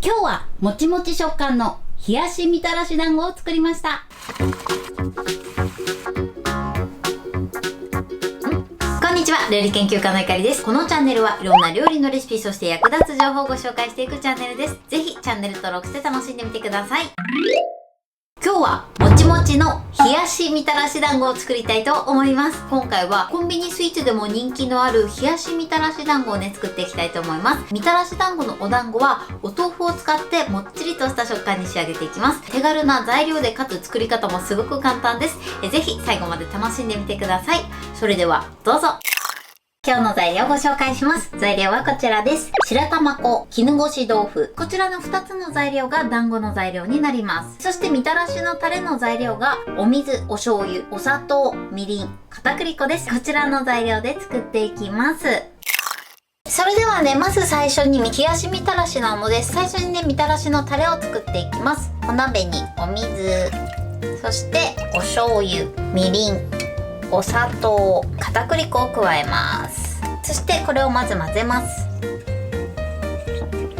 今日はもちもち食感の冷やしみたらし団子を作りました。こんにちは、料理研究家のゆかりです。このチャンネルはいろんな料理のレシピ、そして役立つ情報をご紹介していくチャンネルです。ぜひチャンネル登録して楽しんでみてください。今日はもちもちの冷やしみたらし団子を作りたいと思います。今回はコンビニスイーツでも人気のある冷やしみたらし団子をね、作っていきたいと思います。みたらし団子のお団子はお豆腐を使ってもっちりとした食感に仕上げていきます。手軽な材料でかつ作り方もすごく簡単です。ぜひ最後まで楽しんでみてください。それではどうぞ。今日の材料をご紹介します。材料はこちらです。白玉粉、絹ごし豆腐。こちらの2つの材料が団子の材料になります。そしてみたらしのタレの材料がお水、お醤油、お砂糖、みりん、片栗粉です。こちらの材料で作っていきます。それではね、まず最初に冷やしみたらしなので、最初にね、みたらしのタレを作っていきます。お鍋にお水、そしてお醤油、みりん、お砂糖、片栗粉を加えます。そしてこれをまず混ぜます。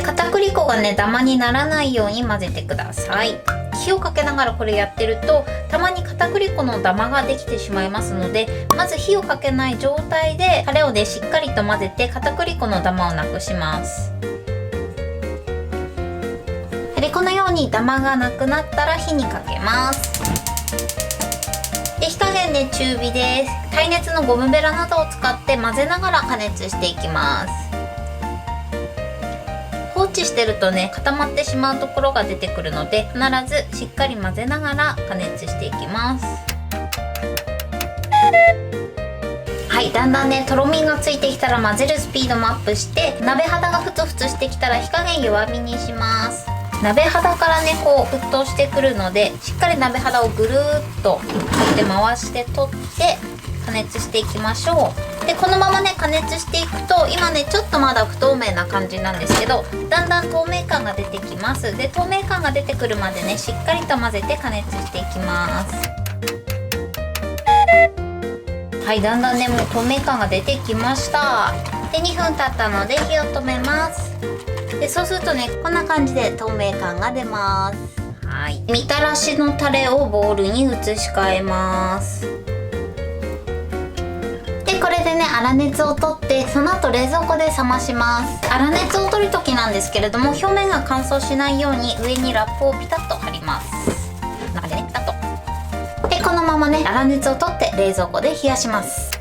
片栗粉がね、ダマにならないように混ぜてください。火をかけながらこれやってるとたまに片栗粉のダマができてしまいますので、まず火をかけない状態でタレをね、しっかりと混ぜて片栗粉のダマをなくします。でこのようにダマがなくなったら火にかけます。で火加減ね、中火です。耐熱のゴムベラなどを使って混ぜながら加熱していきます。放置してるとね、固まってしまうところが出てくるので、必ずしっかり混ぜながら加熱していきます。はい、だんだんね、とろみがついてきたら混ぜるスピードもアップして、鍋肌がふつふつしてきたら火加減弱火にします。鍋肌からね、こう沸騰してくるので、しっかり鍋肌をぐるーっとこうやって回して取って加熱していきましょう。でこのままね、加熱していくと、今ねちょっとまだ不透明な感じなんですけど、だんだん透明感が出てきます。で透明感が出てくるまでね、しっかりと混ぜて加熱していきます。はい、だんだんね、もう透明感が出てきました。で2分経ったので火を止めます。でそうするとね、こんな感じで透明感が出ます。はい、みたらしのタレをボウルに移し替えます。でこれでね、粗熱を取って、その後冷蔵庫で冷まします。粗熱を取る時なんですけれども、表面が乾燥しないように上にラップをピタッと貼ります。こんな感じでね、ピタッと。でこのままね、粗熱を取って冷蔵庫で冷やします。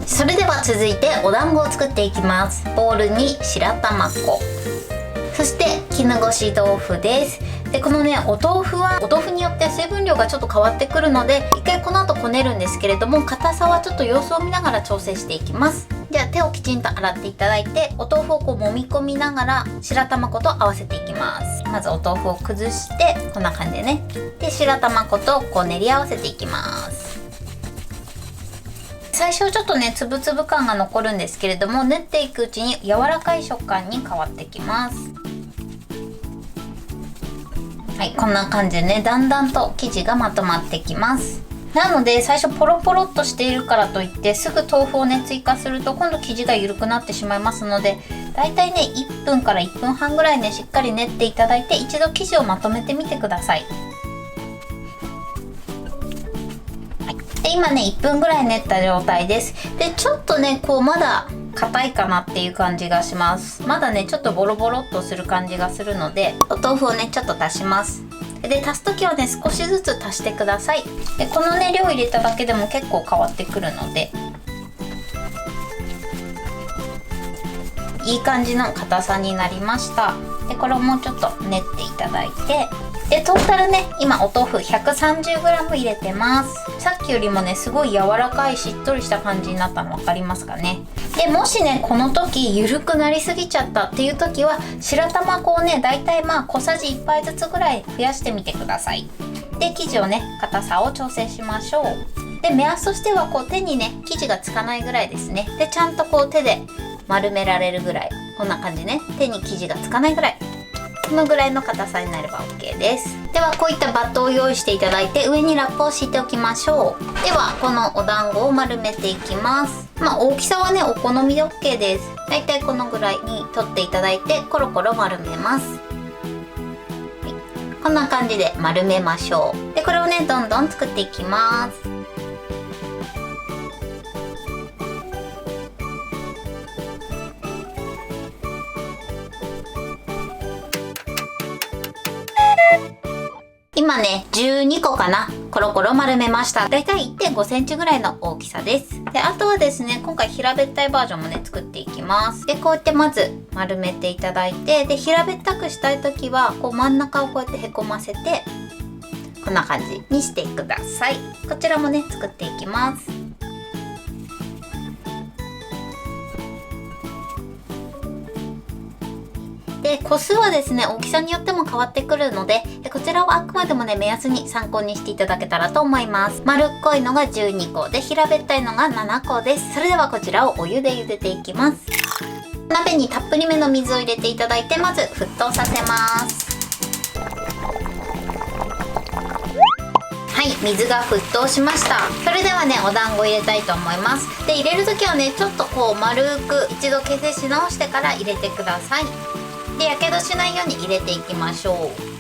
それでは続いてお団子を作っていきます。ボウルに白玉粉、そして絹ごし豆腐です。でこのね、お豆腐はお豆腐によって水分量がちょっと変わってくるので、一回この後こねるんですけれども、硬さはちょっと様子を見ながら調整していきます。じゃあ手をきちんと洗っていただいて、お豆腐をこう揉み込みながら白玉粉と合わせていきます。まずお豆腐を崩して、こんな感じでね、で白玉粉とこう練り合わせていきます。最初ちょっとね、つぶつぶ感が残るんですけれども、練っていくうちに柔らかい食感に変わってきます。はい、こんな感じでね、だんだんと生地がまとまってきます。なので最初ポロポロっとしているからといってすぐ豆腐をね追加すると、今度生地が緩くなってしまいますので、だいたいね1分から1分半ぐらいね、しっかり練っていただいて、一度生地をまとめてみてください。で今ね、1分ぐらい練った状態です。でちょっとね、こうまだ硬いかなっていう感じがします。まだねちょっとボロボロっとする感じがするので、お豆腐をねちょっと足します。で足す時はね、少しずつ足してください。でこのね量入れただけでも結構変わってくるので、いい感じの硬さになりました。でこれをもうちょっと練っていただいて、でトータルね、今お豆腐 130g 入れてます。さっきよりもね、すごい柔らかいしっとりした感じになったの分かりますかね。でもしね、この時緩くなりすぎちゃったっていう時は、白玉粉をね、だいたいまあ小さじ1杯ずつぐらい増やしてみてください。で生地をね、硬さを調整しましょう。で目安としては、こう手にね生地がつかないぐらいですね。でちゃんとこう手で丸められるぐらい、こんな感じね、手に生地がつかないぐらい、このぐらいの硬さになれば OK です。ではこういったバットを用意していただいて、上にラップを敷いておきましょう。ではこのお団子を丸めていきます。まあ大きさはね、お好みで OK です。だいたいこのぐらいに取っていただいてコロコロ丸めます。こんな感じで丸めましょう。でこれをねどんどん作っていきます。今ね12個かな、コロコロ丸めました。だいたい 1.5 センチぐらいの大きさです。であとはですね、今回平べったいバージョンもね作っていきます。でこうやってまず丸めていただいて、で平べったくしたい時はこう真ん中をこうやってへこませてこんな感じにしてください。こちらもね作っていきます。で個数はですね大きさによっても変わってくるので、こちらはあくまでもね目安に参考にしていただけたらと思います。丸っこいのが12個で平べったいのが7個です。それではこちらをお湯で茹でていきます。鍋にたっぷりめの水を入れていただいて、まず沸騰させます。はい、水が沸騰しました。それではねお団子入れたいと思います。で入れる時はねちょっとこう丸く一度削し直してから入れてください。でやけどしないように入れていきましょう。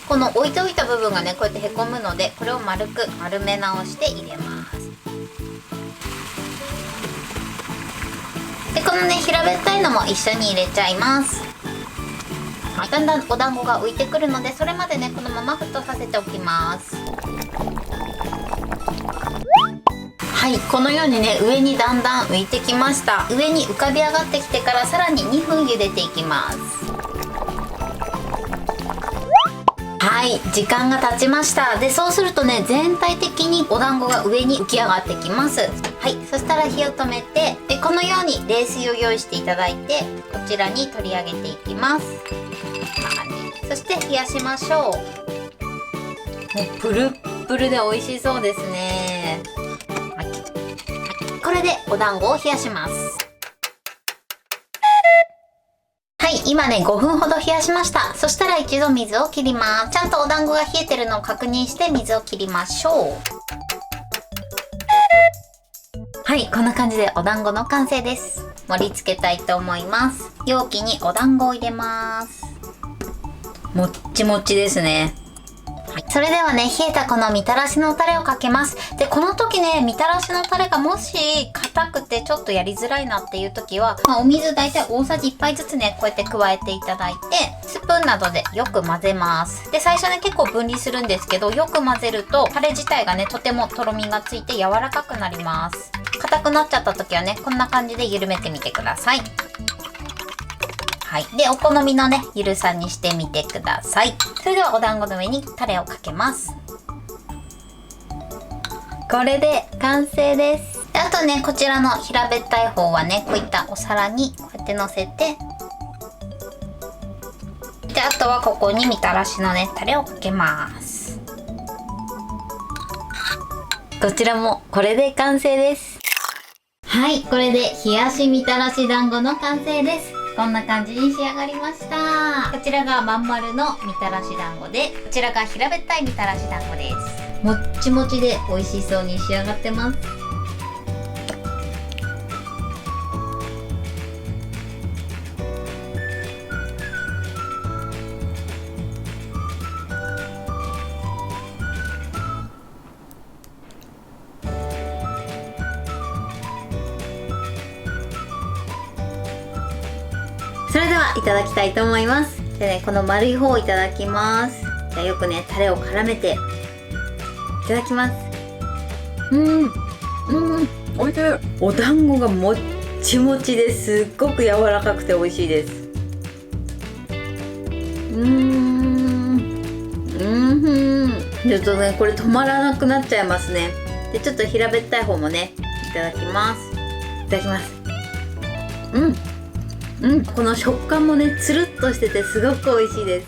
この置いておいた部分がねこうやってへこむので、これを丸く丸め直して入れます。でこのね平べったいのも一緒に入れちゃいます。はい、だんだんお団子が浮いてくるので、それまでねこのまま沸騰させておきます。はい、このようにね上にだんだん浮いてきました。上に浮かび上がってきてからさらに2分茹でていきます。はい、時間が経ちました。でそうするとね全体的にお団子が上に浮き上がってきます。はい、そしたら火を止めて、でこのように冷水を用意していただいて、こちらに取り上げていきます。こんな感じ。そして冷やしましょう。もうプルップルで美味しそうですね。はい、これでお団子を冷やします。はい、今ね5分ほど冷やしました。そしたら一度水を切ります。ちゃんとお団子が冷えてるのを確認して水を切りましょう。はい、こんな感じでお団子の完成です。盛り付けたいと思います。容器にお団子を入れます。もっちもちですね。はい、それではね冷えたこのみたらしのタレをかけます。でこの時ねみたらしのタレがもし硬くてちょっとやりづらいなっていう時は、お水だいたい大さじ1杯ずつねこうやって加えていただいて、スプーンなどでよく混ぜます。で最初ね結構分離するんですけど、よく混ぜるとタレ自体がねとてもとろみがついて柔らかくなります。硬くなっちゃった時はねこんな感じで緩めてみてください。はい、でお好みのねゆるさにしてみてください。それではお団子の上にタレをかけます。これで完成です。であとねこちらの平べったい方はねこういったお皿にこうやってのせて、であとはここにみたらしのねタレをかけます。こちらもこれで完成です。はい、これで冷やしみたらし団子の完成です。こんな感じに仕上がりました。こちらがまん丸のみたらし団子で、こちらが平べったいみたらし団子です。もっちもちで美味しそうに仕上がってます。それではいただきたいと思います。でね、この丸い方をいただきます。じゃあよくねタレを絡めていただきます。おいしい。お団子がもっちもちですっごく柔らかくて美味しいです。ちょっとねこれ止まらなくなっちゃいますね。でちょっと平べったい方もねいただきます。いただきます。この食感もねつるっとしててすごく美味しいです。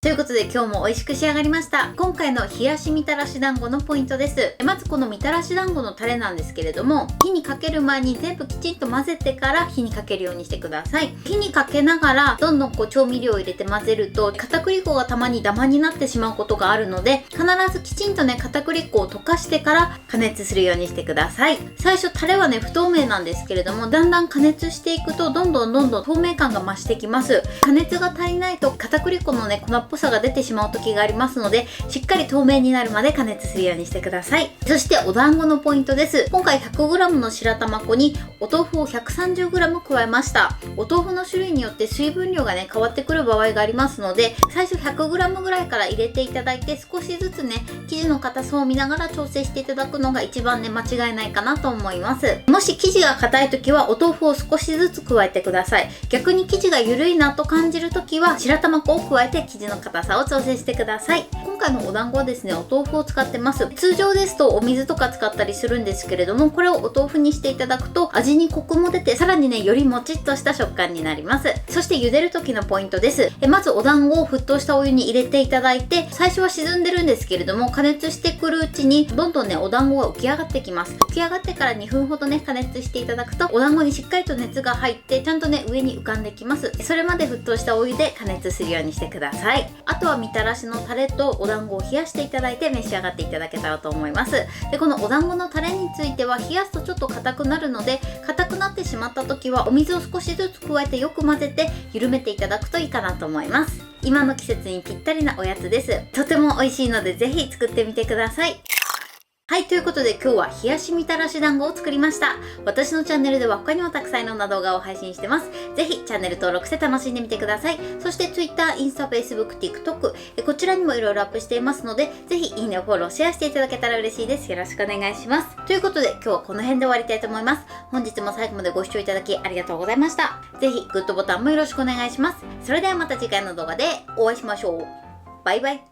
ということで今日も美味しく仕上がりました。今回の冷やしみたらし団子のポイントです。まずこのみたらし団子のタレなんですけれども、火にかける前に全部きちんと混ぜてから火にかけるようにしてください。火にかけながらどんどん調味料を入れて混ぜると片栗粉がたまにダマになってしまうことがあるので、必ずきちんとね片栗粉を溶かしてから加熱するようにしてください。最初タレはね不透明なんですけれども、だんだん加熱していくとどんどん透明感が増してきます。加熱が足りないと片栗粉のね粉っぽさが出てしまう時がありますので、しっかり透明になるまで加熱するようにしてください。そしてお団子のポイントです。今回 100g の白玉粉にお豆腐を 130g 加えました。お豆腐の種類によって水分量がね変わってくる場合がありますので、最初 100g ぐらいから入れていただいて、少しずつね生地の硬さを見ながら調整していただくのが一番ね間違いないかなと思います。もし生地が硬い時はお豆腐を少しずつ加えてください。逆に生地が緩いなと感じる時は白玉粉を加えて生地の硬さを調整してください。今回のお団子はですね、お豆腐を使ってます。通常ですとお水とか使ったりするんですけれども、これをお豆腐にしていただくと味にコクも出て、さらにねよりもちっとした食感になります。そして茹でる時のポイントです。まずお団子を沸騰したお湯に入れていただいて、最初は沈んでるんですけれども、加熱してくるうちにどんどんねお団子が浮き上がってきます。浮き上がってから2分ほどね加熱していただくと、お団子にしっかりと熱が入ってちゃんとね上に浮かんできます。それまで沸騰したお湯で加熱するようにしてください。あとはみたらしのタレとお団子を冷やしていただいて召し上がっていただけたらと思います。でこのお団子のタレについては、冷やすとちょっと硬くなるので、硬くなってしまった時はお水を少しずつ加えてよく混ぜて緩めていただくといいかなと思います。今の季節にぴったりなおやつです。とても美味しいのでぜひ作ってみてください。はい、ということで今日は冷やしみたらし団子を作りました。私のチャンネルでは他にもたくさんいろんな動画を配信してます。ぜひチャンネル登録して楽しんでみてください。そして Twitter、インスタ、Facebook、TikTok、こちらにもいろいろアップしていますので、ぜひいいねをフォロー、シェアしていただけたら嬉しいです。よろしくお願いします。ということで今日はこの辺で終わりたいと思います。本日も最後までご視聴いただきありがとうございました。ぜひグッドボタンもよろしくお願いします。それではまた次回の動画でお会いしましょう。バイバイ。